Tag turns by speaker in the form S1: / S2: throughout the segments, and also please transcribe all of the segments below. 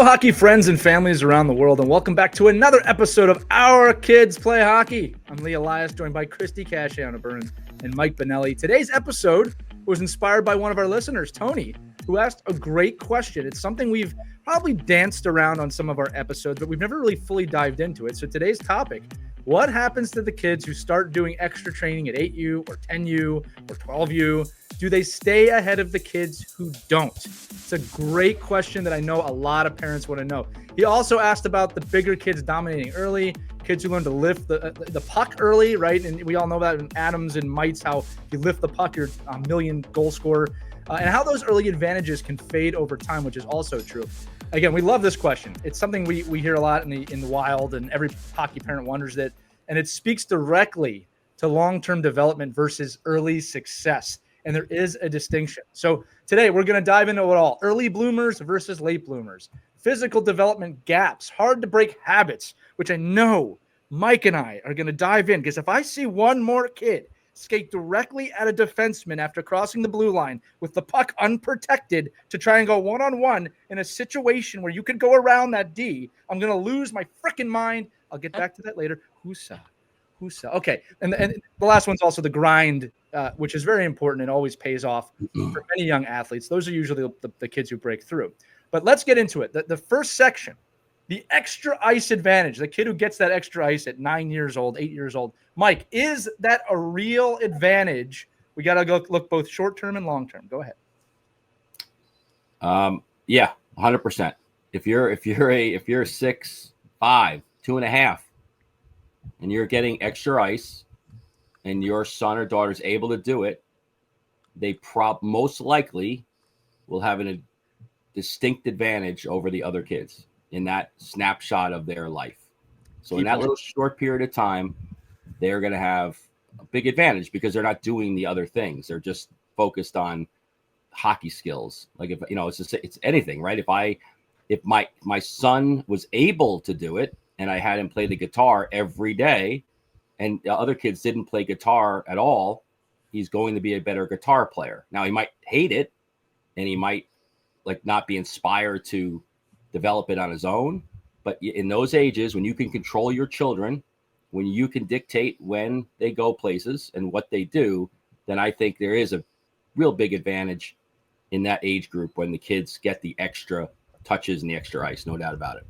S1: hockey friends and families around the world, and welcome back to another episode of Our Kids Play Hockey. I'm Lee Elias, joined by Christie Casciano-Burns and Mike Bonelli. Today's episode was inspired by one of our listeners, Tony, who asked a great question. It's something we've probably danced around on some of our episodes, but we've never really fully dived into it. So today's topic: what happens to the kids who start doing extra training at 8U or 10U or 12U? Do they stay ahead of the kids who don't? It's a great question that I know a lot of parents want to know. He also asked about the bigger kids dominating early, kids who learn to lift the puck early, right? And we all know that in Adams and Mites, how if you lift the puck, you're a million goal scorer, and how those early advantages can fade over time, which is also true. Again, we love this question. It's something we hear a lot in the wild, and every hockey parent wonders it. And it speaks directly to long-term development versus early success. And there is a distinction. So today we're going to dive into it all. Early bloomers versus late bloomers. Physical development gaps. Hard to break habits, which I know Mike and I are going to dive in. Because if I see one more kid skate directly at a defenseman after crossing the blue line with the puck unprotected to try and go one-on-one in a situation where you could go around that D, I'm going to lose my freaking mind. I'll get back to that later. Husa. Okay. And the last one's also the grind, which is very important and always pays off for many young athletes. Those are usually the kids who break through. But let's get into it. The first section, the extra ice advantage, the kid who gets that extra ice at 9 years old, 8 years old. Mike, is that a real advantage? We got to go look both short-term and long-term. Go ahead.
S2: Yeah, 100%. If you're 6'5", 2.5, and you're getting extra ice, and your son or daughter is able to do it, they most likely will have a distinct advantage over the other kids in that snapshot of their life. So in that little short period of time, they're going to have a big advantage because they're not doing the other things. They're just focused on hockey skills. Like if it's anything, right? If my son was able to do it and I had him play the guitar every day, and the other kids didn't play guitar at all, he's going to be a better guitar player. Now, he might hate it, and he might not be inspired to develop it on his own. But in those ages, when you can control your children, when you can dictate when they go places and what they do, then I think there is a real big advantage in that age group when the kids get the extra touches and the extra ice, no doubt about it.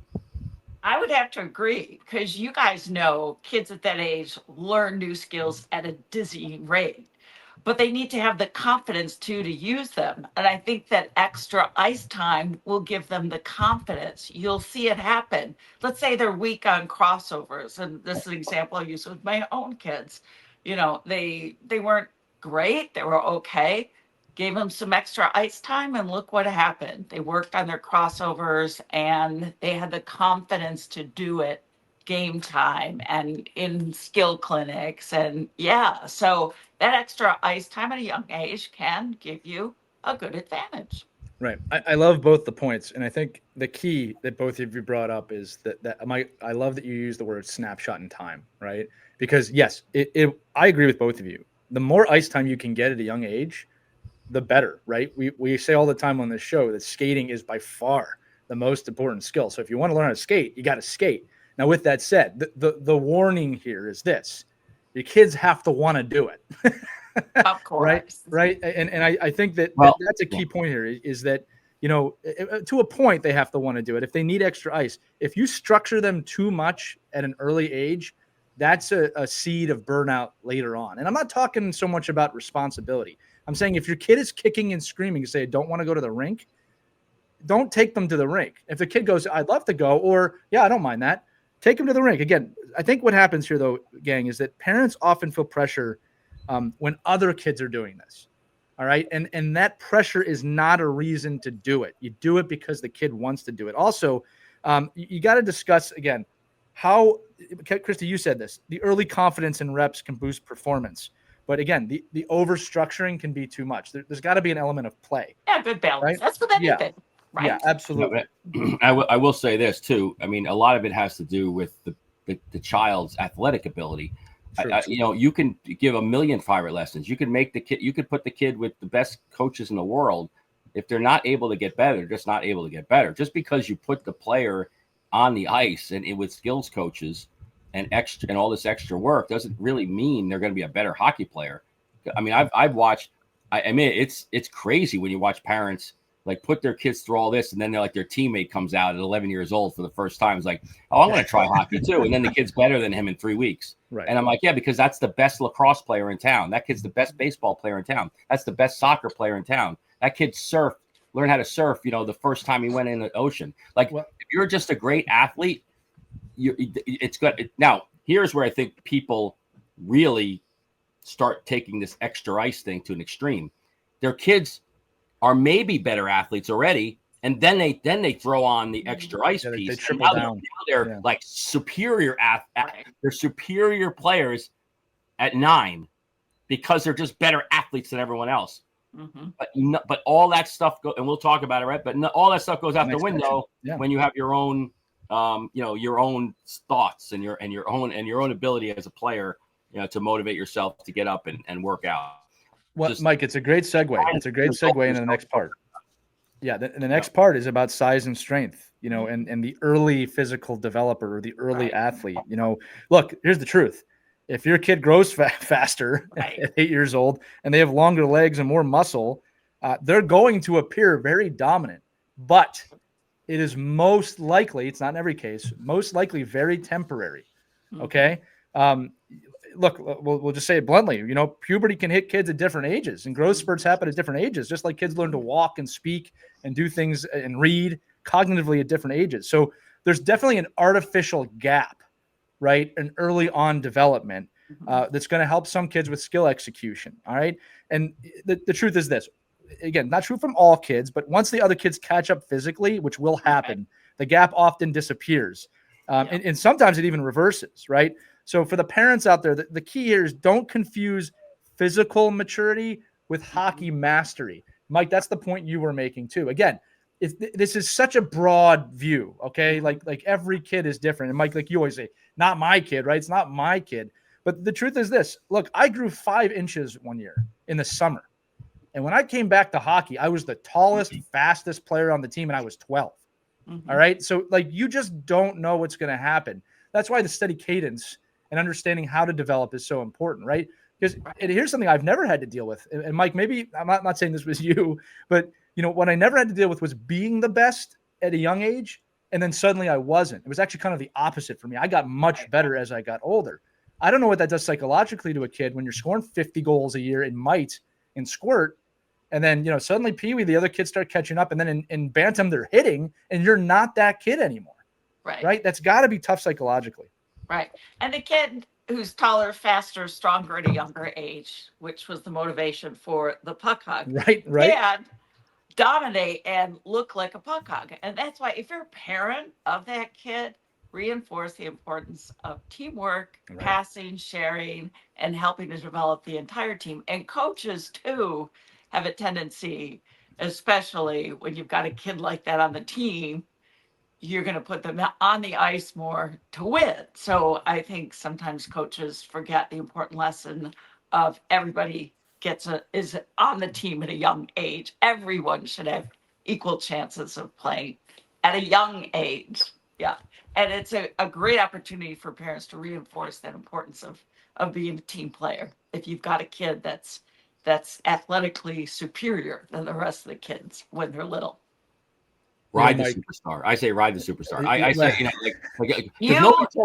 S3: I would have to agree, because you guys know kids at that age learn new skills at a dizzying rate, but they need to have the confidence to use them. And I think that extra ice time will give them the confidence. You'll see it happen. Let's say they're weak on crossovers. And this is an example I use with my own kids. You know, they weren't great. They were okay. Gave them some extra ice time, and look what happened. They worked on their crossovers, and they had the confidence to do it game time and in skill clinics. And yeah, so that extra ice time at a young age can give you a good advantage.
S1: Right. I love both the points. And I think the key that both of you brought up is that I love that you use the word snapshot in time, right? Because yes, I agree with both of you. The more ice time you can get at a young age, the better, right? We say all the time on this show that skating is by far the most important skill. So if you want to learn how to skate, you got to skate. Now, with that said, the warning here is this: your kids have to want to do it.
S3: Of course.
S1: Right. And I think that's a key point here is that, to a point, they have to want to do it. If they need extra ice, if you structure them too much at an early age, that's a seed of burnout later on. And I'm not talking so much about responsibility. I'm saying if your kid is kicking and screaming and say, I don't want to go to the rink, don't take them to the rink. If the kid goes, I'd love to go, or yeah, I don't mind that, take them to the rink. Again, I think what happens here, though, gang, is that parents often feel pressure when other kids are doing this. All right. And that pressure is not a reason to do it. You do it because the kid wants to do it. Also, you got to discuss, again, how, Christy, you said this, the early confidence and reps can boost performance. But again, the over-structuring can be too much. There's got to be an element of play.
S3: Yeah, good balance. Right? That's what anything.
S1: Yeah. Right? Yeah, absolutely.
S2: I will say this, too. I mean, a lot of it has to do with the child's athletic ability. Sure. You can give a million private lessons. You can make the kid. You could put the kid with the best coaches in the world, if they're not able to get better, they're just not able to get better. Just because you put the player on the ice and with skills coaches and extra and all this extra work doesn't really mean they're going to be a better hockey player. I mean, I've watched. I mean, it's crazy when you watch parents like put their kids through all this, and then they're like their teammate comes out at 11 years old for the first time. It's like, oh, I want to try hockey too, and then the kid's better than him in 3 weeks.
S1: Right.
S2: And I'm like, yeah, because that's the best lacrosse player in town. That kid's the best baseball player in town. That's the best soccer player in town. That kid learned how to surf, the first time he went in the ocean. Like, if you're just a great athlete, it's good. Now, here's where I think people really start taking this extra ice thing to an extreme. Their kids are maybe better athletes already, and then they throw on the extra ice piece.
S1: They triple down.
S2: Now they're like superior they're superior players at 9 because they're just better athletes than everyone else. Mm-hmm. But all that stuff and we'll talk about it, right? But all that stuff goes out the window when you have your own, your own thoughts and your own ability as a player, to motivate yourself to get up and work out.
S1: Well, Mike, it's a great segue. It's a great segue into the next part. Yeah, the next part is about size and strength, and the early physical developer or the early athlete. Look, here's the truth. If your kid grows faster at 8 years old and they have longer legs and more muscle, they're going to appear very dominant. But it is most likely, it's not in every case, most likely very temporary. Okay? Look, we'll just say it bluntly. Puberty can hit kids at different ages, and growth spurts happen at different ages, just like kids learn to walk and speak and do things and read cognitively at different ages. So there's definitely an artificial gap, right? An early on development that's going to help some kids with skill execution. All right. And the truth is this, again, not true from all kids, but once the other kids catch up physically, which will happen, the gap often disappears. And sometimes it even reverses, right? So for the parents out there, the key here is don't confuse physical maturity with hockey mastery. Mike, that's the point you were making too. Again, this is such a broad view, okay? Like every kid is different. And Mike, like you always say, not my kid, right? It's not my kid. But the truth is this. Look, I grew 5 inches one year in the summer. And when I came back to hockey, I was the tallest, fastest player on the team, and I was 12. All right? So, like, you just don't know what's going to happen. That's why the steady cadence and understanding how to develop is so important, right? Because here's something I've never had to deal with. And Mike, maybe I'm not saying this was you, but what I never had to deal with was being the best at a young age, and then suddenly I wasn't. It was actually kind of the opposite for me. I got much better as I got older. I don't know what that does psychologically to a kid when you're scoring 50 goals a year in might and squirt, and then suddenly Pee Wee, the other kids start catching up, and then in Bantam they're hitting, and you're not that kid anymore. Right? That's got to be tough psychologically.
S3: Right. And the kid who's taller, faster, stronger at a younger age, which was the motivation for the puck hug.
S1: Right.
S3: Can dominate and look like a puck hug. And that's why if you're a parent of that kid, reinforce the importance of teamwork, passing, sharing, and helping to develop the entire team. And coaches, too, have a tendency, especially when you've got a kid like that on the team, you're going to put them on the ice more to win. So I think sometimes coaches forget the important lesson of everybody is on the team at a young age. Everyone should have equal chances of playing at a young age. Yeah. And it's a great opportunity for parents to reinforce that importance of being a team player. If you've got a kid that's athletically superior than the rest of the kids when they're little.
S2: Ride the superstar. I say ride the superstar. I say,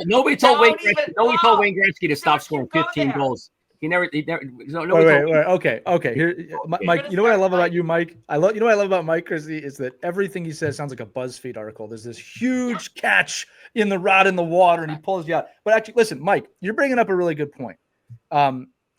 S2: nobody told Wayne Gretzky to stop scoring 15 goals. He never.
S1: Okay. Here, Mike. You know what I love about you, Mike? You know what I love about Mike, Christie, is that everything he says sounds like a BuzzFeed article. There's this huge catch in the rod in the water, and he pulls you out. But actually, listen, Mike, you're bringing up a really good point.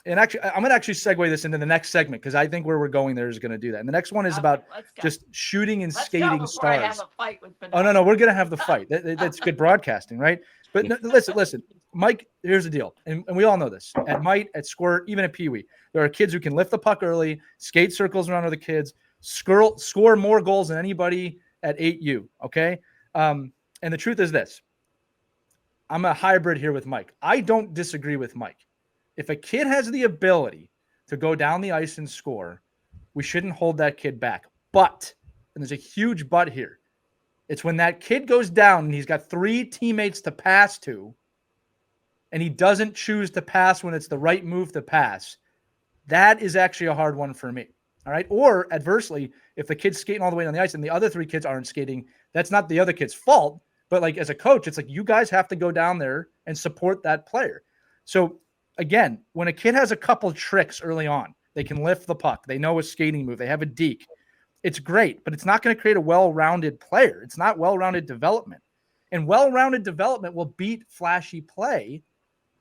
S1: And actually, I'm going to actually segue this into the next segment because I think where we're going there is going to do that. And the next one is about just shooting and skating stars.
S3: I have a fight with
S1: no, we're going to have the fight. That's good broadcasting, right? But no, listen, Mike, here's the deal. And we all know this. At Might, at Squirt, even at Pee Wee, there are kids who can lift the puck early, skate circles around other kids, score more goals than anybody at 8U, okay? And the truth is this. I'm a hybrid here with Mike. I don't disagree with Mike. If a kid has the ability to go down the ice and score, we shouldn't hold that kid back. But, and there's a huge but here, it's when that kid goes down and he's got 3 teammates to pass to, and he doesn't choose to pass when it's the right move to pass. That is actually a hard one for me. All right. Or adversely, if the kid's skating all the way on the ice and the other 3 kids aren't skating, that's not the other kid's fault. But like as a coach, it's like you guys have to go down there and support that player. So again, when a kid has a couple tricks early on, they can lift the puck, they know a skating move, they have a deke. It's great, but it's not going to create a well-rounded player. It's not well-rounded development. And well-rounded development will beat flashy play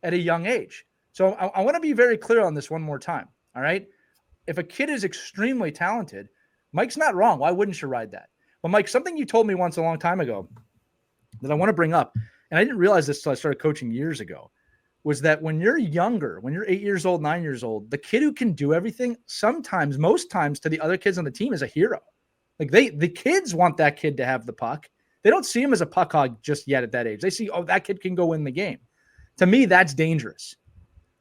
S1: at a young age. So I want to be very clear on this one more time. All right. If a kid is extremely talented, Mike's not wrong. Why wouldn't you ride that? Well, Mike, something you told me once a long time ago that I want to bring up, and I didn't realize this until I started coaching years ago, was that when you're younger, when you're 8 years old, 9 years old, the kid who can do everything, sometimes, most times to the other kids on the team is a hero. Like the kids want that kid to have the puck. They don't see him as a puck hog just yet at that age. They see, oh, that kid can go win the game. To me, that's dangerous.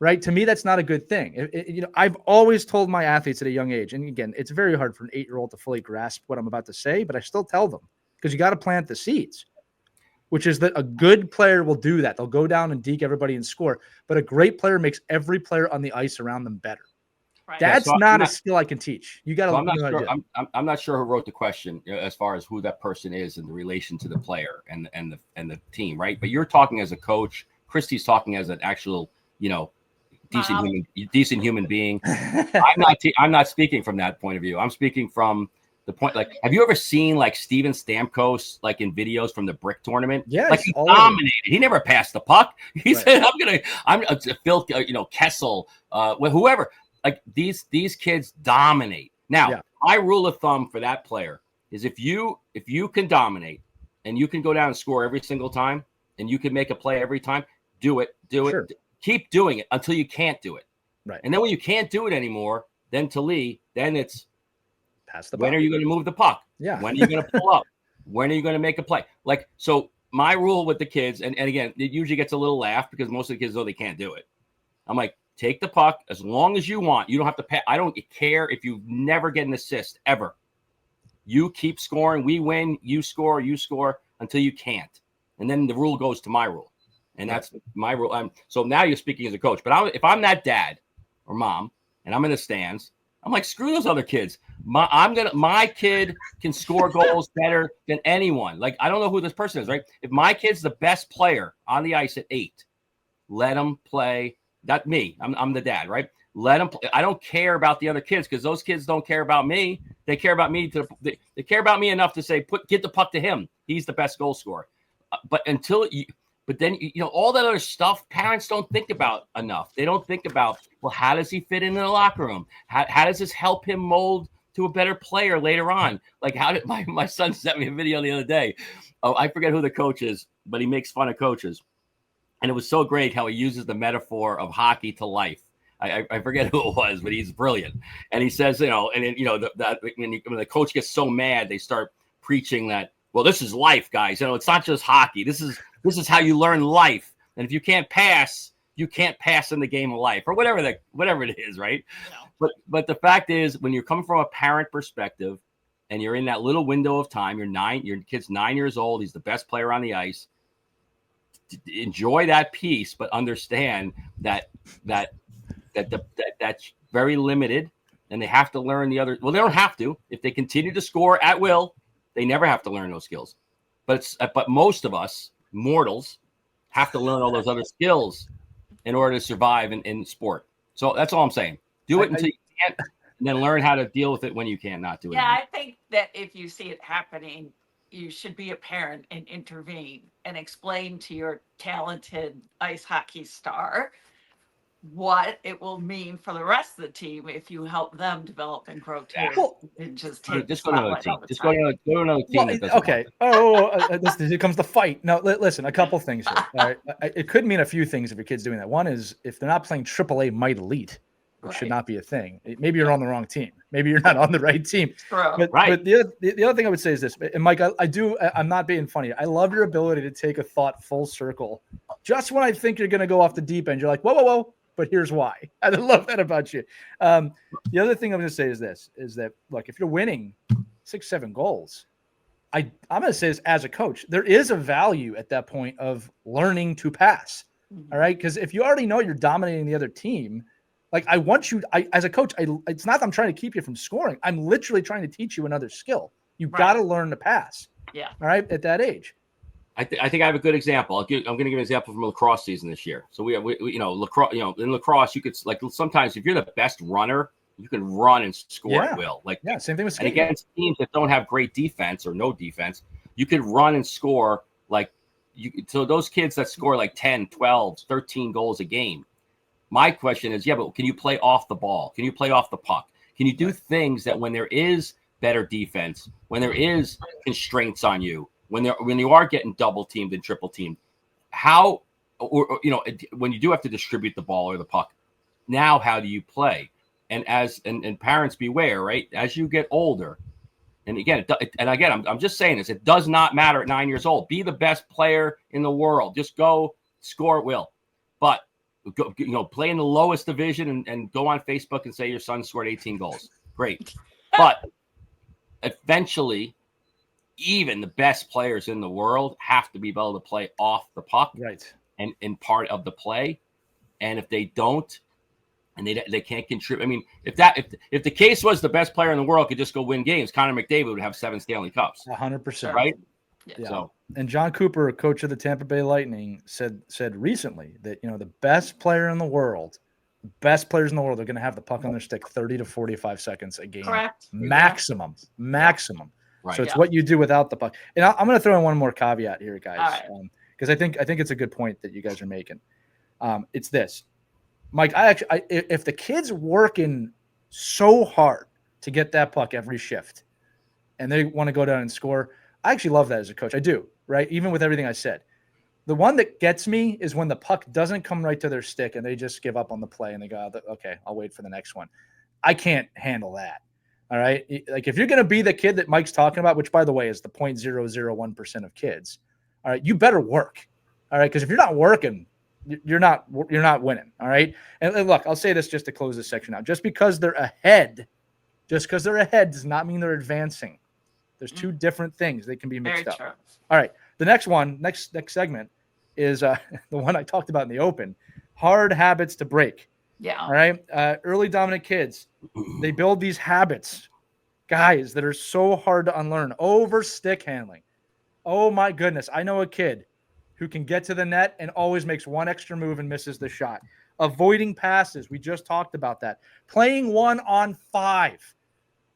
S1: Right? To me, that's not a good thing. I've always told my athletes at a young age, and again, it's very hard for an 8-year-old to fully grasp what I'm about to say, but I still tell them because you got to plant the seeds, which is that a good player will do that. They'll go down and deke everybody and score, but a great player makes every player on the ice around them better. Right. That's not a skill I can teach. You got to.
S2: So I'm not sure who wrote the question as far as who that person is in the relation to the player and the team, right? But you're talking as a coach. Christie's talking as an actual, decent human being. I'm not speaking from that point of view. I'm speaking from the point, like, have you ever seen like Steven Stamkos, like in videos from the brick tournament?
S1: Yeah.
S2: Like he dominated. He never passed the puck. He said, I'm Phil, Kessel, whoever, like these kids dominate. Now, my rule of thumb for that player is if you can dominate and you can go down and score every single time and you can make a play every time, do it. Sure. Keep doing it until you can't do it. Right. And then when you can't do it anymore, then to Lee, then it's pass the puck. When are you going to move the puck? Yeah. When are you going to pull up? When are you going to make a play? Like, so my rule with the kids, and again, it usually gets a little laugh because most of the kids know they can't do it. I'm like, take the puck as long as you want. You don't have to pay. I don't care if you never get an assist ever. You keep scoring. We win. You score until you can't. And then the rule goes to my rule. And that's my rule. So now you're speaking as a coach. But if I'm that dad or mom and I'm in the stands, I'm like, screw those other kids. My kid can score goals better than anyone. Like, I don't know who this person is, right? If my kid's the best player on the ice at 8, let him play. Not me. I'm the dad, right? Let him play. I don't care about the other kids because those kids don't care about me. They care about me. They care about me enough to say, get the puck to him. He's the best goal scorer. But then, all that other stuff, parents don't think about enough. They don't think about, well, how does he fit into the locker room? How does this help him mold to a better player later on? Like, how did my son sent me a video the other day? Oh, I forget who the coach is, but he makes fun of coaches. And it was so great how he uses the metaphor of hockey to life. I forget who it was, but he's brilliant. And he says, when the coach gets so mad, they start preaching that, well, this is life, guys. It's not just hockey. This is how you learn life. And if you can't pass, you can't pass in the game of life or whatever it is, right? But the fact is, when you're coming from a parent perspective and you're in that little window of time, your kid's 9 years old, he's the best player on the ice. Enjoy that piece, but understand that that's very limited, and they have to learn the other. Well, they don't have to. If they continue to score at will, they never have to learn those skills. But most of us mortals have to learn all those other skills in order to survive in sport. So that's all I'm saying. Do it until you can't, and then learn how to deal with it when you can not do it.
S3: Yeah, anymore. I think that if you see it happening, you should be a parent and intervene and explain to your talented ice hockey star what it will mean for the rest of the team if you help them develop and grow too.
S1: Well,
S3: and just take
S2: go to another team. Just go to another team.
S1: Well, okay. Here comes the fight. No, listen, a couple things here. All right. It could mean a few things if your kid's doing that. One is if they're not playing AAA Might Elite, which should not be a thing. Maybe you're on the wrong team. Maybe you're not on the right team. But the other thing I would say is this, and Mike, I'm not being funny. I love your ability to take a thought full circle. Just when I think you're going to go off the deep end, you're like, whoa. But here's why. I love that about you. The other thing I'm going to say is this, is that, look, if you're winning 6, 7 goals, I'm going to say this as a coach, there is a value at that point of learning to pass.
S3: Mhm.
S1: All right. Because if you already know you're dominating the other team, like I want you, as a coach, it's not that I'm trying to keep you from scoring. I'm literally trying to teach you another skill. You've got to learn to pass.
S3: Yeah.
S1: All right. At that age.
S2: I think I have a good example. I'm going to give an example from lacrosse season this year. So we lacrosse, in lacrosse, you could like sometimes if you're the best runner, you can run and score at will.
S1: Same thing with skating.
S2: And against teams that don't have great defense or no defense, you could run and score so those kids that score like 10, 12, 13 goals a game. My question is, but can you play off the ball? Can you play off the puck? Can you do things that when there is better defense, when there is constraints on you, when you are getting double teamed and triple teamed, when you do have to distribute the ball or the puck, now how do you play? And and parents beware, right? As you get older, and again, I'm just saying this, it does not matter at 9 years old. Be the best player in the world. Just go score at will. But go, play in the lowest division and go on Facebook and say your son scored 18 goals. Great. But eventually, even the best players in the world have to be able to play off the puck,
S1: right?
S2: And in part of the play, and if they don't, and they can't contribute. I mean, if the case was the best player in the world could just go win games, Connor McDavid would have 7 Stanley Cups.
S1: 100%,
S2: right?
S1: Yeah.
S2: So,
S1: and John Cooper, coach of the Tampa Bay Lightning, said recently that the best player in the world, best players in the world, are going to have the puck on their stick 30 to 45 seconds a game,
S3: Correct?
S1: maximum.
S2: Right.
S1: So it's what you do without the puck. And I'm going to throw in one more caveat here, guys,
S3: All right.
S1: because I think it's a good point that you guys are making. It's this, Mike. If the kid's working so hard to get that puck every shift, and they want to go down and score, I actually love that as a coach. I do, right? Even with everything I said. The one that gets me is when the puck doesn't come right to their stick and they just give up on the play and they go, okay, I'll wait for the next one. I can't handle that. All right. Like if you're going to be the kid that Mike's talking about, which by the way is the 0.001% of kids, all right, you better work. All right. Because if you're not working, you're not winning. All right. And look, I'll say this just to close this section out. Just because they're ahead does not mean they're advancing. There's two different things. They can be mixed up.
S3: True.
S1: All right. The next segment is the one I talked about in the open, hard habits to break.
S3: Yeah.
S1: All right. Early dominant kids, they build these habits, guys, that are so hard to unlearn. Over stick handling. Oh my goodness. I know a kid who can get to the net and always makes one extra move and misses the shot. Avoiding passes. We just talked about that. Playing 1-on-5.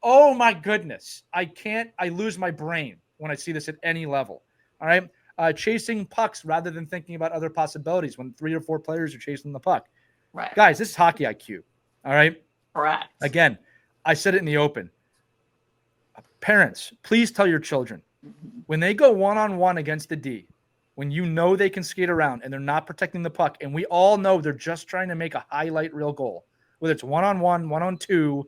S1: Oh my goodness. I lose my brain when I see this at any level. All right. Chasing pucks rather than thinking about other possibilities when 3 or 4 players are chasing the puck.
S3: Right.
S1: Guys, this is hockey IQ. All right.
S3: Correct.
S1: Again, I said it in the open. Parents, please tell your children when they go 1-on-1 against the D, when they can skate around and they're not protecting the puck, and we all know they're just trying to make a highlight reel goal, whether it's 1-on-1, 1-on-2,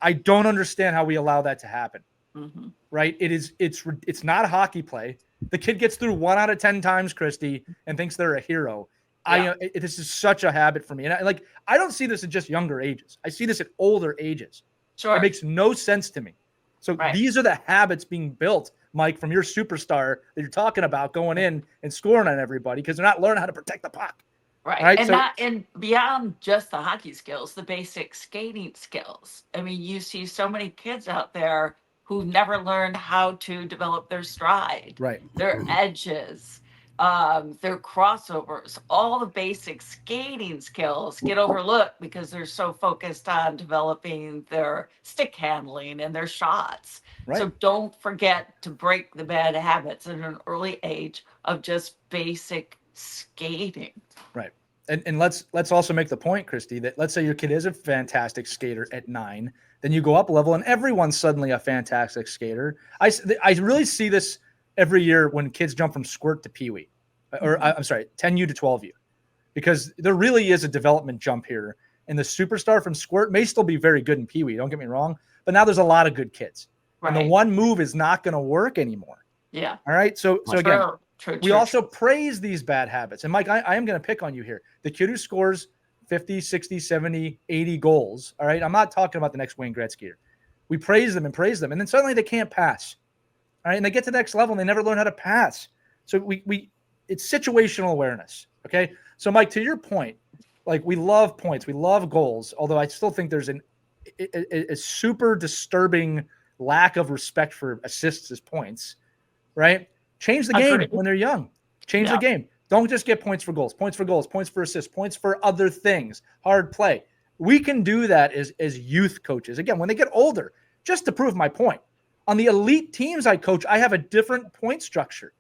S1: I don't understand how we allow that to happen.
S3: Mm-hmm.
S1: Right? It's not a hockey play. The kid gets through 1 out of 10 times, Christy, and thinks they're a hero. Yeah. This is such a habit for me. And I don't see this at just younger ages. I see this at older ages.
S3: Sure.
S1: It makes no sense to me. So These are the habits being built, Mike, from your superstar that you're talking about going in and scoring on everybody because they're not learning how to protect the puck.
S3: Right. And beyond just the hockey skills, the basic skating skills. I mean, you see so many kids out there who never learned how to develop their stride,
S1: right?
S3: Their edges, their crossovers, all the basic skating skills get overlooked because they're so focused on developing their stick handling and their shots. Right. So don't forget to break the bad habits at an early age of just basic skating.
S1: Right. And let's also make the point, Christy, that let's say your kid is a fantastic skater at 9, then you go up a level and everyone's suddenly a fantastic skater. I really see this every year when kids jump from squirt to peewee, or I'm sorry, 10U to 12U, because there really is a development jump here. And the superstar from squirt may still be very good in peewee, don't get me wrong, but now there's a lot of good kids. Right. And the one move is not going to work anymore.
S3: Yeah.
S1: All right. So again, we also
S3: true.
S1: praise these bad habits. And Mike, I am going to pick on you here. The kid who scores 50, 60, 70, 80 goals. All right. I'm not talking about the next Wayne Gretzky here. We praise them, and then suddenly they can't pass. All right, and they get to the next level and they never learn how to pass. So it's situational awareness. Okay, so Mike, to your point, like we love points, we love goals, although I still think there's a super disturbing lack of respect for assists as points. Right? Change the game when they're young. Change the game. Don't just get points for goals, points for assists, points for other things, hard play. We can do that as youth coaches. Again, when they get older, just to prove my point. On the elite teams I coach, I have a different point structure,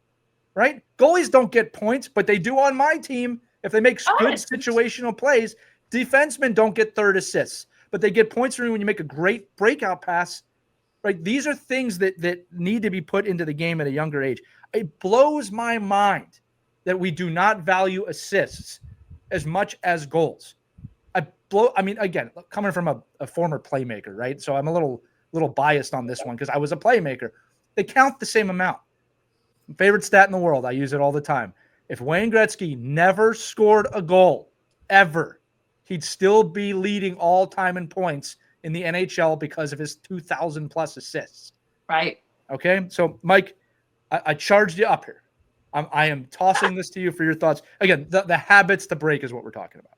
S1: right? Goalies don't get points, but they do on my team if they make good situational plays. Defensemen don't get third assists, but they get points when you make a great breakout pass, right? These are things that need to be put into the game at a younger age. It blows my mind that we do not value assists as much as goals. I mean, again, coming from a former playmaker, right? So I'm a little biased on this one because I was a playmaker. They count the same amount. Favorite stat in the world. I use it all the time. If Wayne Gretzky never scored a goal ever, he'd still be leading all time in points in the NHL because of his 2,000 plus assists.
S3: Right.
S1: Okay. So Mike, I charged you up here. I am tossing this to you for your thoughts. Again, the habits to break is what we're talking about.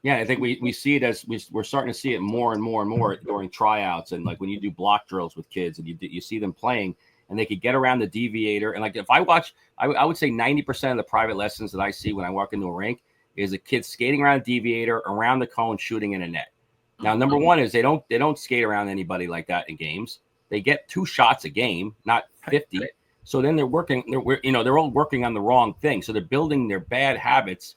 S2: Yeah, I think we see it as we're starting to see it more and more and more during tryouts, and like when you do block drills with kids and you see them playing and they could get around the deviator. And like if I watch, I would say 90% of the private lessons that I see when I walk into a rink is a kid skating around a deviator, around the cone, shooting in a net. Now, number one is they don't skate around anybody like that in games. They get 2 shots a game, not 50. Right. So then they're all working on the wrong thing. So they're building their bad habits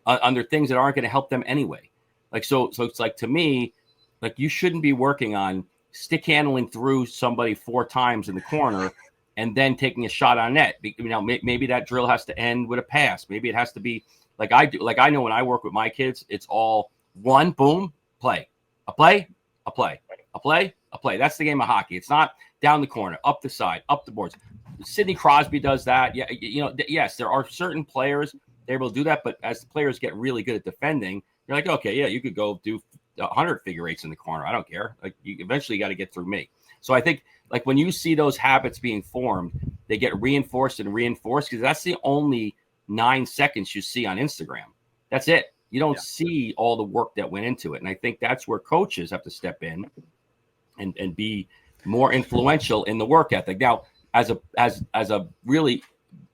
S2: under things that aren't going to help them anyway. Like, so it's like, to me, like you shouldn't be working on stick handling through somebody 4 times in the corner and then taking a shot on net. Maybe that drill has to end with a pass. Maybe it has to be like I do. Like I know when I work with my kids, it's all one, boom, play, a play, a play, a play, a play. That's the game of hockey. It's not down the corner, up the side, up the boards. Sidney Crosby does that. Yeah, yes, there are certain players they're able to do that, but as the players get really good at defending, you're like, okay, yeah, you could go do 100 figure eights in the corner. I don't care. Like, you eventually got to get through me. So I think, like, when you see those habits being formed, they get reinforced because that's the only 9 seconds you see on Instagram. That's it. You don't see all the work that went into it. And I think that's where coaches have to step in and be more influential in the work ethic. Now, as a really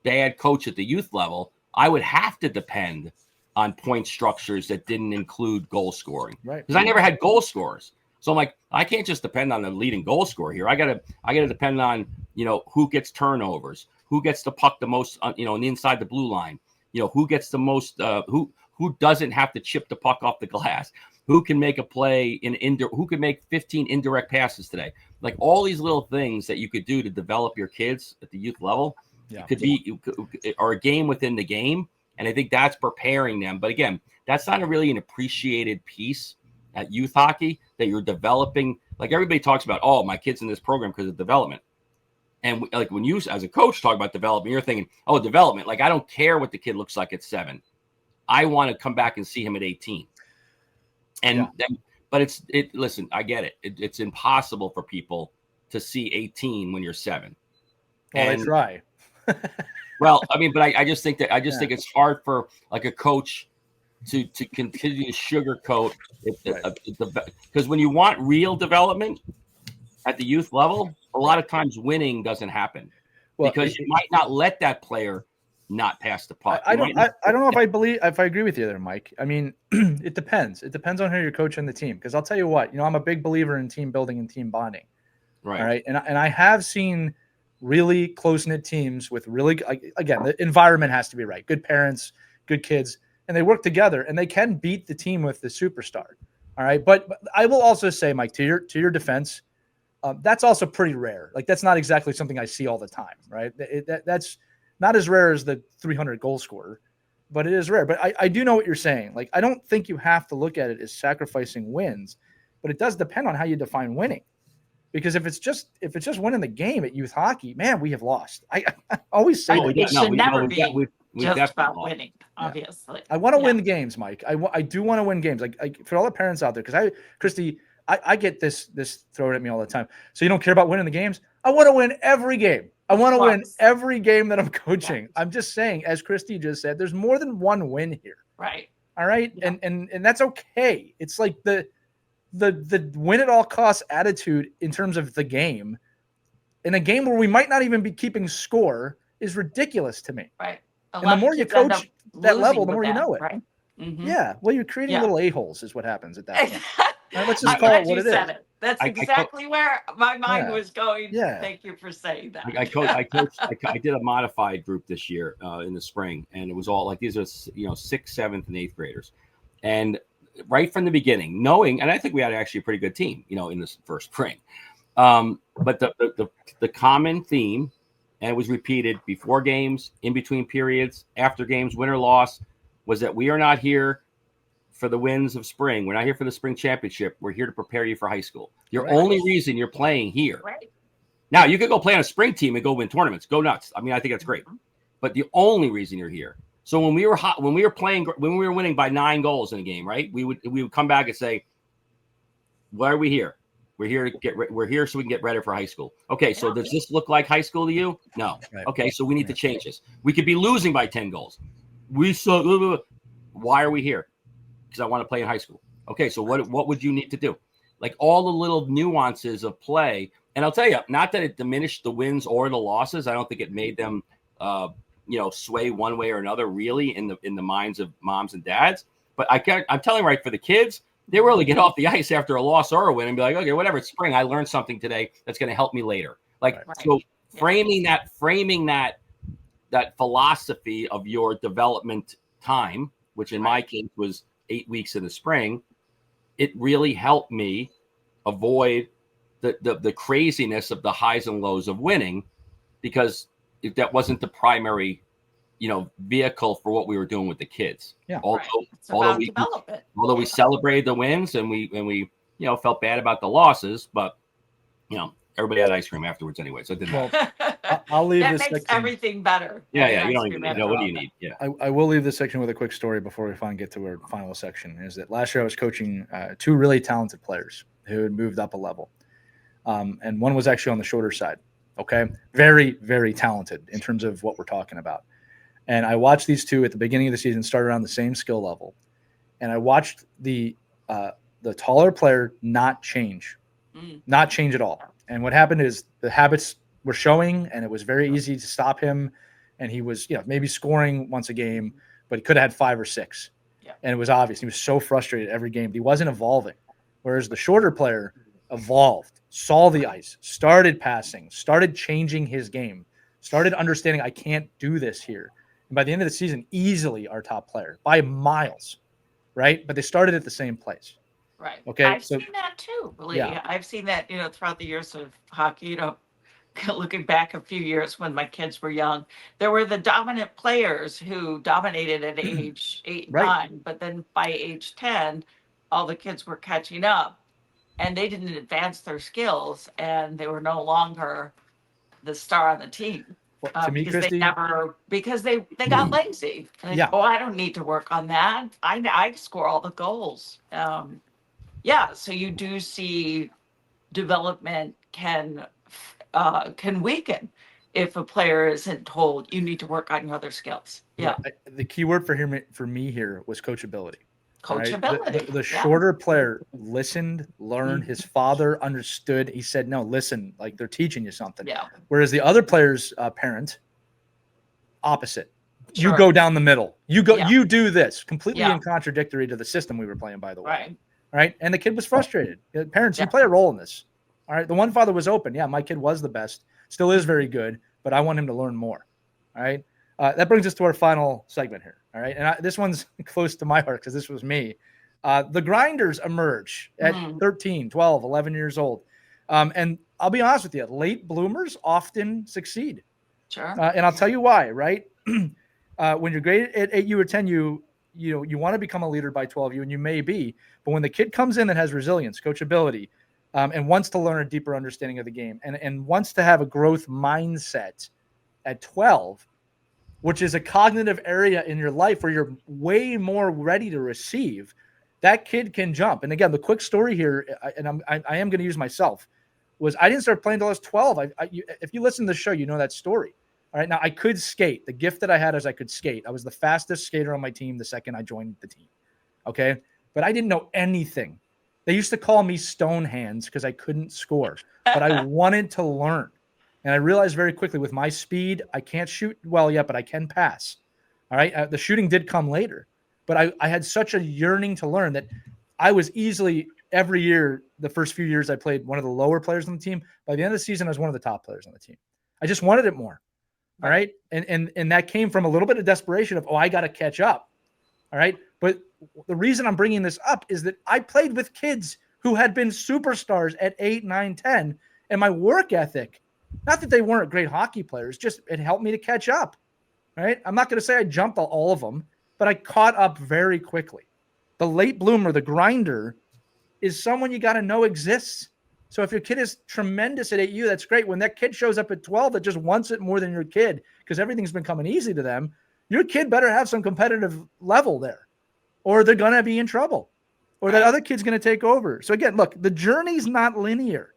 S2: bad coach at the youth level, I would have to depend on point structures that didn't include goal scoring, right? Because I never had goal scorers. So I'm like, I can't just depend on the leading goal scorer here. I gotta depend on, who gets turnovers, who gets the puck the most, inside the blue line, who gets the most, who doesn't have to chip the puck off the glass, who can make a play who can make 15 indirect passes today. Like all these little things that you could do to develop your kids at the youth level. Yeah. Or a game within the game. And I think that's preparing them. But again, that's not really an appreciated piece at youth hockey that you're developing. Like everybody talks about, oh, my kid's in this program because of development. And like when you as a coach talk about development, you're thinking, oh, development. Like I don't care what the kid looks like at 7. I want to come back and see him at 18. And then, but listen, I get it. It's impossible for people to see 18 when you're 7.
S1: Well, they try.
S2: Well, I mean, but I just think think it's hard for like a coach to continue to sugarcoat because when you want real development at the youth level, a lot of times winning doesn't happen because you might not let that player not pass the puck. I don't
S1: know if I agree with you there, Mike. I mean, it depends. It depends on who you're coaching the team. Because I'll tell you what, I'm a big believer in team building and team bonding. Right. All right. And I have seen really close-knit teams with really, again, the environment has to be right. Good parents, good kids, and they work together and they can beat the team with the superstar. All right. But I will also say, Mike, to your defense, that's also pretty rare. Like that's not exactly something I see all the time. Right. That's not as rare as the 300 goal scorer, but it is rare. But I do know what you're saying. Like, I don't think you have to look at it as sacrificing wins, but it does depend on how you define winning. Because if it's just winning the game at youth hockey, man, we have lost. I always say
S3: it should never be just about winning. Obviously,
S1: I want to win the games, Mike. I do want to win games. Like for all the parents out there, because Christie, I get this thrown at me all the time. So you don't care about winning the games? I want to win every game. I want to win every game that I'm coaching.
S3: Yes.
S1: I'm just saying, as Christie just said, there's more than one win here.
S3: Right.
S1: All right.
S3: Yeah.
S1: And that's okay. It's like the win at all costs attitude in terms of the game, in a game where we might not even be keeping score, is ridiculous to me.
S3: Right.
S1: And the more you coach that level, the more you know it.
S3: Right. Mm-hmm.
S1: Yeah. Well, you're creating little a-holes is what happens at that point. Right, let's just
S3: I'm
S1: call
S3: glad
S1: it what
S3: you
S1: it is.
S3: said it. That's exactly where my mind was going.
S1: Yeah.
S3: Thank you for saying that.
S2: I did a modified group this year in the spring, and it was all like these are 6th, 7th, and 8th graders, and right from the beginning, knowing, and I think we had actually a pretty good team, in this first spring. But the common theme, and it was repeated before games, in between periods, after games, win or loss, was that we are not here for the wins of spring. We're not here for the spring championship. We're here to prepare you for high school. Your only reason you're playing here. Right. Now, you could go play on a spring team and go win tournaments. Go nuts. I mean, I think that's great. But the only reason you're here. So when we were winning by 9 goals in a game, right? We would come back and say, why are we here? We're here so we can get ready for high school. Okay, so does this look like high school to you? No. Right. Okay, so we need to change this. We could be losing by 10 goals. Why are we here? Because I want to play in high school. Okay, so what would you need to do? Like all the little nuances of play. And I'll tell you, not that it diminished the wins or the losses. I don't think it made them, sway one way or another, really, in the minds of moms and dads. But I'm telling you, right, for the kids, they really get off the ice after a loss or a win and be like, okay, whatever, it's spring. I learned something today that's going to help me later. So framing that philosophy of your development time, which in my case was 8 weeks in the spring, it really helped me avoid the craziness of the highs and lows of winning, because that wasn't the primary, vehicle for what we were doing with the kids. Yeah. Although we celebrated the wins and we felt bad about the losses, but everybody had ice cream afterwards anyway, so it didn't matter.
S1: I'll leave
S3: that
S1: this
S3: makes
S1: section.
S3: Everything better.
S2: Yeah, you don't even know what do you need. Yeah,
S1: I will leave this section with a quick story before we finally get to our final section. Is that last year I was coaching 2 really talented players who had moved up a level, and one was actually on the shorter side. Okay, very, very talented in terms of what we're talking about. And I watched these 2 at the beginning of the season start around the same skill level, and I watched the taller player not change at all. And what happened is the habits were showing, and it was very easy to stop him. And he was, maybe scoring once a game, but he could have had 5 or 6. Yeah. And it was obvious. He was so frustrated every game. He wasn't evolving. Whereas the shorter player evolved, saw the ice, started passing, started changing his game, started understanding I can't do this here. And by the end of the season, easily our top player by miles, right? But they started at the same place.
S3: Right.
S1: Okay.
S3: I've seen that too, Lee. Yeah. I've seen that, throughout the years of hockey, looking back a few years when my kids were young, there were the dominant players who dominated at age 8, 9, but then by age 10, all the kids were catching up and they didn't advance their skills and they were no longer the star on the team.
S1: To me,
S3: because
S1: Christie,
S3: they got lazy. I don't need to work on that. I score all the goals. So you do see development can weaken if a player isn't told you need to work on your other skills. Yeah.
S1: The key word for me here was coachability.
S3: Coachability.
S1: Right? The shorter player listened, learned. His father understood. He said, "No, listen, like they're teaching you something."
S3: Yeah.
S1: Whereas the other player's parent, opposite. Sure. You go down the middle. You go. Yeah. You do this. Completely in contradictory to the system we were playing, by the way. Right. And the kid was frustrated. Parents, you play a role in this. All right. The one father was open. Yeah, my kid was the best. Still is very good, but I want him to learn more. All right. That brings us to our final segment here. All right. And this one's close to my heart because this was me. The grinders emerge at 13, 12, 11 years old. And I'll be honest with you, late bloomers often succeed.
S3: Sure.
S1: And I'll tell you why, right? When you're great at 8, you or 10, you want to become a leader by 12, and you may be. But when the kid comes in that has resilience, coachability, and wants to learn a deeper understanding of the game and wants to have a growth mindset at 12, which is a cognitive area in your life where you're way more ready to receive, That kid can jump. And again, the quick story here, I am going to use myself, was I didn't start playing until I was 12. If you listen to the show, you know that story. All right. Now I could skate. The gift that I had is I could skate. I was the fastest skater on my team the second I joined the team. Okay. But I didn't know anything. They used to call me stone hands because I couldn't score, but I wanted to learn. And I realized very quickly with my speed, I can't shoot well yet, but I can pass. All right. The shooting did come later, but I had such a yearning to learn that I was easily every year, the first few years I played, one of the lower players on the team. By the end of the season, I was one of the top players on the team. I just wanted it more. All right. And that came from a little bit of desperation of, I got to catch up. All right. But the reason I'm bringing this up is that I played with kids who had been superstars at 8, 9, 10. And my work ethic, not that they weren't great hockey players, just it helped me to catch up. All right. I'm not going to say I jumped all of them, but I caught up very quickly. The late bloomer, the grinder, is someone you got to know exists. So if your kid is tremendous at 8U, that's great. When that kid shows up at 12 that just wants it more than your kid because everything's been coming easy to them, your kid better have some competitive level there or they're going to be in trouble or that other kid's going to take over. So again, look, the journey's not linear,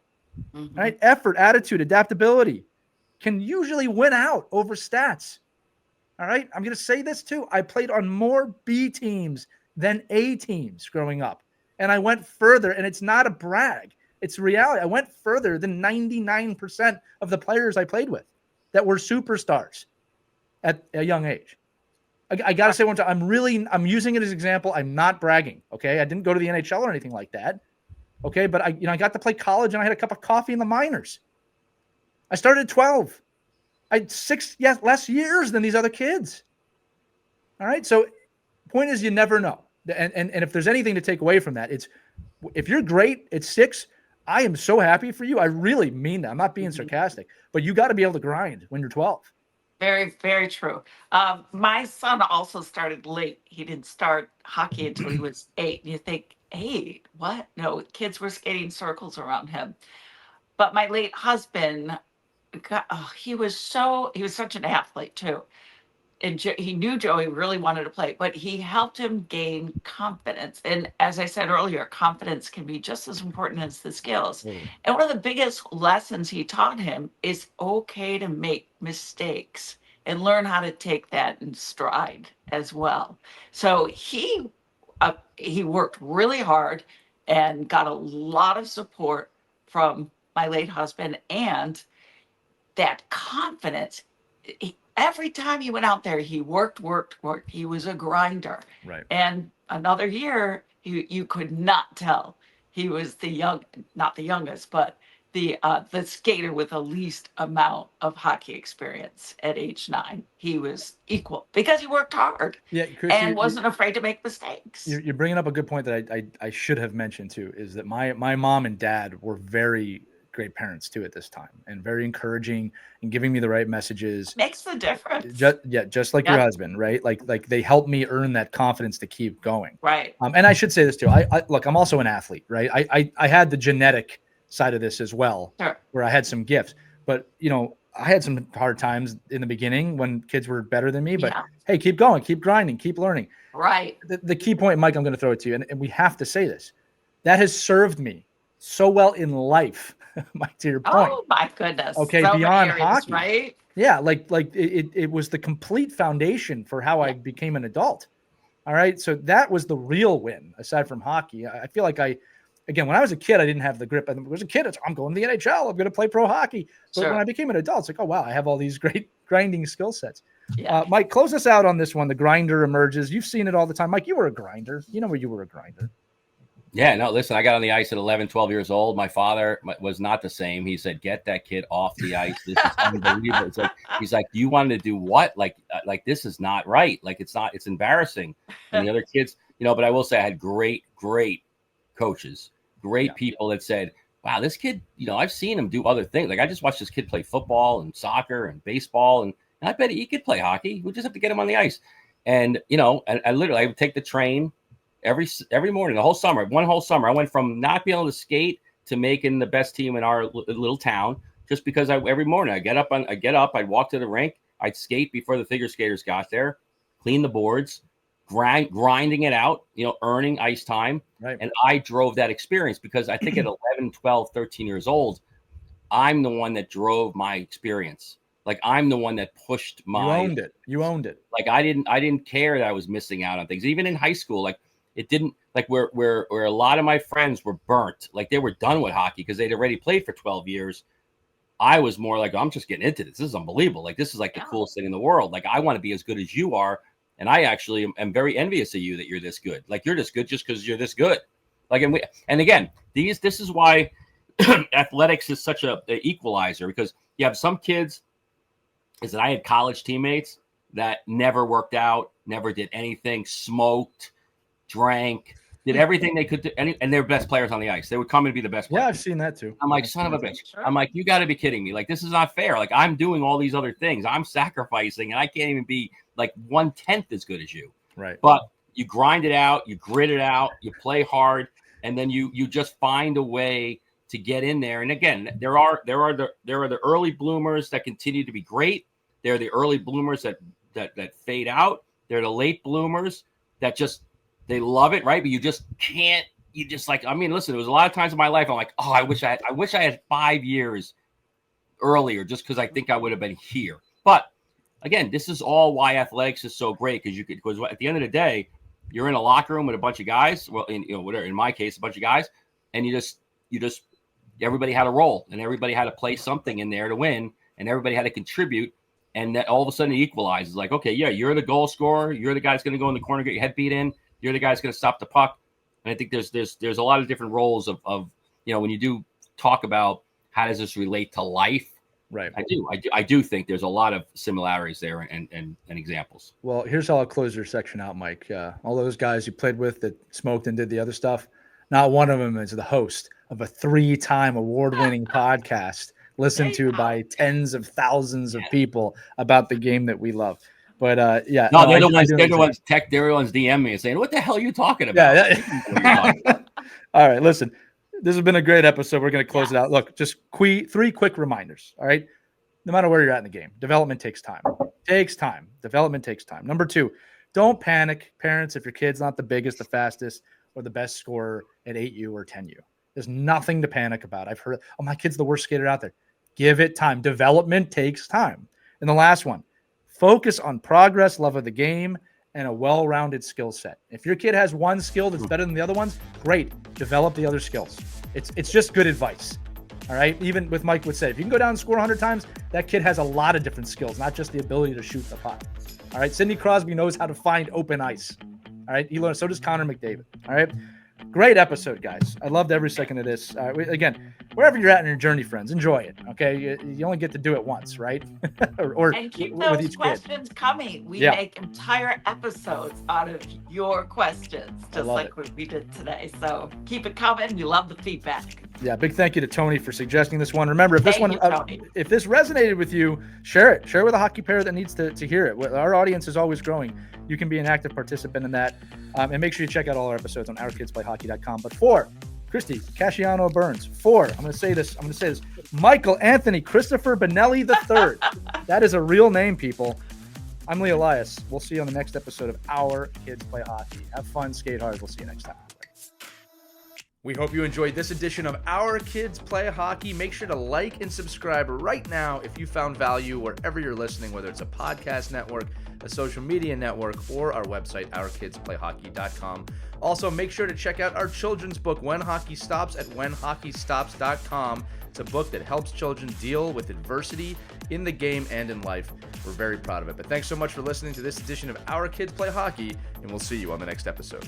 S1: right? Effort, attitude, adaptability can usually win out over stats. All right. I'm going to say this too. I played on more B teams than A teams growing up. And I went further, and it's not a brag. It's reality. I went further than 99% of the players I played with that were superstars at a young age. I got to say one time, I'm using it as an example. I'm not bragging. Okay. I didn't go to the NHL or anything like that. Okay. But I got to play college and I had a cup of coffee in the minors. I started at 12. I had less years than these other kids. All right. So point is you never know. And if there's anything to take away from that, it's if you're great at 6, I am so happy for you. I really mean that. I'm not being sarcastic, but you got to be able to grind when you're 12.
S3: Very, very true. My son also started late. He didn't start hockey until he was 8. And you think, 8? What? No, kids were skating circles around him. But my late husband, he was such an athlete too. And he knew Joey really wanted to play, but he helped him gain confidence. And as I said earlier, confidence can be just as important as the skills. And one of the biggest lessons he taught him is okay to make mistakes and learn how to take that in stride as well. So he worked really hard and got a lot of support from my late husband, and that confidence. Every time he went out there, he worked. He was a grinder.
S1: Right.
S3: And another year, you could not tell he was not the youngest, but the skater with the least amount of hockey experience at age 9. He was equal because he worked hard.
S1: Yeah, Christie,
S3: and wasn't afraid to make mistakes.
S1: You're bringing up a good point that I should have mentioned too, is that my mom and dad were very great parents too at this time and very encouraging and giving me the right messages.
S3: Makes the difference.
S1: Just like your husband, right? Like they helped me earn that confidence to keep going.
S3: Right.
S1: And I should say this too. Look, I'm also an athlete, right? I had the genetic side of this as well, where I had some gifts, but I had some hard times in the beginning when kids were better than me, but hey, keep going, keep grinding, keep learning.
S3: Right.
S1: The key point, Mike, I'm going to throw it to you. And we have to say this, that has served me so well in life. Mike, to your point.
S3: Oh my goodness.
S1: Okay. So beyond hockey,
S3: right?
S1: Yeah. Like it was the complete foundation for how I became an adult. All right. So that was the real win aside from hockey. I feel like again, when I was a kid, I didn't have the grip. When I was a kid, I'm going to the NHL. I'm going to play pro hockey. But when I became an adult, it's like, oh, wow, I have all these great grinding skill sets. Yeah. Mike, close us out on this one. The grinder emerges. You've seen it all the time. Mike, you were a grinder. You know where you were a grinder.
S2: Yeah, no, listen, I got on the ice at 11, 12 years old. My father was not the same. He said, get that kid off the ice. This is unbelievable. It's like, he's like, you wanted to do what? Like this is not right. Like, it's embarrassing. And the other kids, but I will say I had great coaches, great people that said, wow, this kid, I've seen him do other things. Like I just watched this kid play football and soccer and baseball. And I bet he could play hockey. We just have to get him on the ice. And, I would take the train every morning, one whole summer. I went from not being able to skate to making the best team in our little town, just because every morning I get up, I'd walk to the rink, I'd skate before the figure skaters got there, clean the boards, grinding it out, earning ice time.
S1: Right.
S2: And I drove that experience because I think at 11, 12, 13 years old, I'm the one that drove my experience. Like I'm the one that pushed my.
S1: You owned it.
S2: Like I didn't care that I was missing out on things. Even in high school, like it didn't, like where a lot of my friends were burnt, like they were done with hockey because they'd already played for 12 years. I was more like, I'm just getting into this. This is unbelievable. Like this is like the coolest thing in the world. Like I want to be as good as you are. And I actually am very envious of you that you're this good. Like you're this good just because you're this good. Like, and again, this is why athletics is such a equalizer, because you have some kids, is that I had college teammates that never worked out, never did anything, smoked, drank, did everything they could do, and they were best players on the ice. They would come and be the best players.
S1: Yeah, I've seen that too.
S2: I'm like, son of a bitch. I'm like, you got to be kidding me. Like, this is not fair. Like, I'm doing all these other things. I'm sacrificing, and I can't even be like 1/10 as good as you.
S1: Right.
S2: But you grind it out, you grit it out, you play hard, and then you just find a way to get in there. And again, there are the early bloomers that continue to be great. There are the early bloomers that fade out. There are the late bloomers that just they love it, right? But you just can't. You just like, I mean, listen, there was a lot of times in my life I'm like, oh, I wish I had 5 years earlier, just because I think I would have been here. But again, this is all why athletics is so great, because at the end of the day, you're in a locker room with a bunch of guys. Well, whatever, in my case, a bunch of guys, and you just everybody had a role, and everybody had to play something in there to win, and everybody had to contribute, and that all of a sudden it equalizes. Like, okay, yeah, you're the goal scorer, you're the guy that's going to go in the corner, get your head beat in, you're the guy that's going to stop the puck. And I think there's a lot of different roles of when you do talk about how does this relate to life.
S1: Right.
S2: I do think there's a lot of similarities there and examples.
S1: Well, here's how I'll close your section out, Mike. All those guys you played with that smoked and did the other stuff, not one of them is the host of a 3-time award-winning podcast listened to by tens of thousands of people about the game that we love. But they're the ones DM me and saying, "What the hell are you talking about?" Yeah. All right, listen. This has been a great episode. We're going to close it out. Look, just 3 quick reminders. All right. No matter where you're at in the game, development takes time. Development takes time. Number 2, don't panic, parents, if your kid's not the biggest, the fastest, or the best scorer at 8U or 10U. There's nothing to panic about. I've heard, oh, my kid's the worst skater out there. Give it time. Development takes time. And the last one, focus on progress, love of the game, and a well-rounded skill set. If your kid has one skill that's better than the other ones, great. Develop the other skills. It's just good advice. All right. Even with Mike would say, if you can go down and score 100 times, that kid has a lot of different skills, not just the ability to shoot the puck. All right. Sidney Crosby knows how to find open ice. All right. He learned. So does Connor McDavid. All right. Great episode, guys. I loved every second of this. Again, wherever you're at in your journey, friends, enjoy it. Okay, you only get to do it once, right? or
S3: and keep
S1: with
S3: those
S1: each
S3: questions
S1: kid.
S3: coming. We make entire episodes out of your questions, just like what we did today. So keep it coming. We love the feedback.
S1: Yeah, big thank you to Tony for suggesting this one. Remember, if this if this resonated with you, share it. Share it with a hockey player that needs to hear it. Our audience is always growing. You can be an active participant in that. And make sure you check out all our episodes on ourkidsplayhockey.com. But for Christie Casciano-Burns, I'm going to say this, Michael Anthony Christopher Bonelli III. That is a real name, people. I'm Lee Elias. We'll see you on the next episode of Our Kids Play Hockey. Have fun, skate hard. We'll see you next time. We hope you enjoyed this edition of Our Kids Play Hockey. Make sure to like and subscribe right now if you found value wherever you're listening, whether it's a podcast network, a social media network, or our website, ourkidsplayhockey.com. Also, make sure to check out our children's book, When Hockey Stops, at whenhockeystops.com. It's a book that helps children deal with adversity in the game and in life. We're very proud of it. But thanks so much for listening to this edition of Our Kids Play Hockey, and we'll see you on the next episode.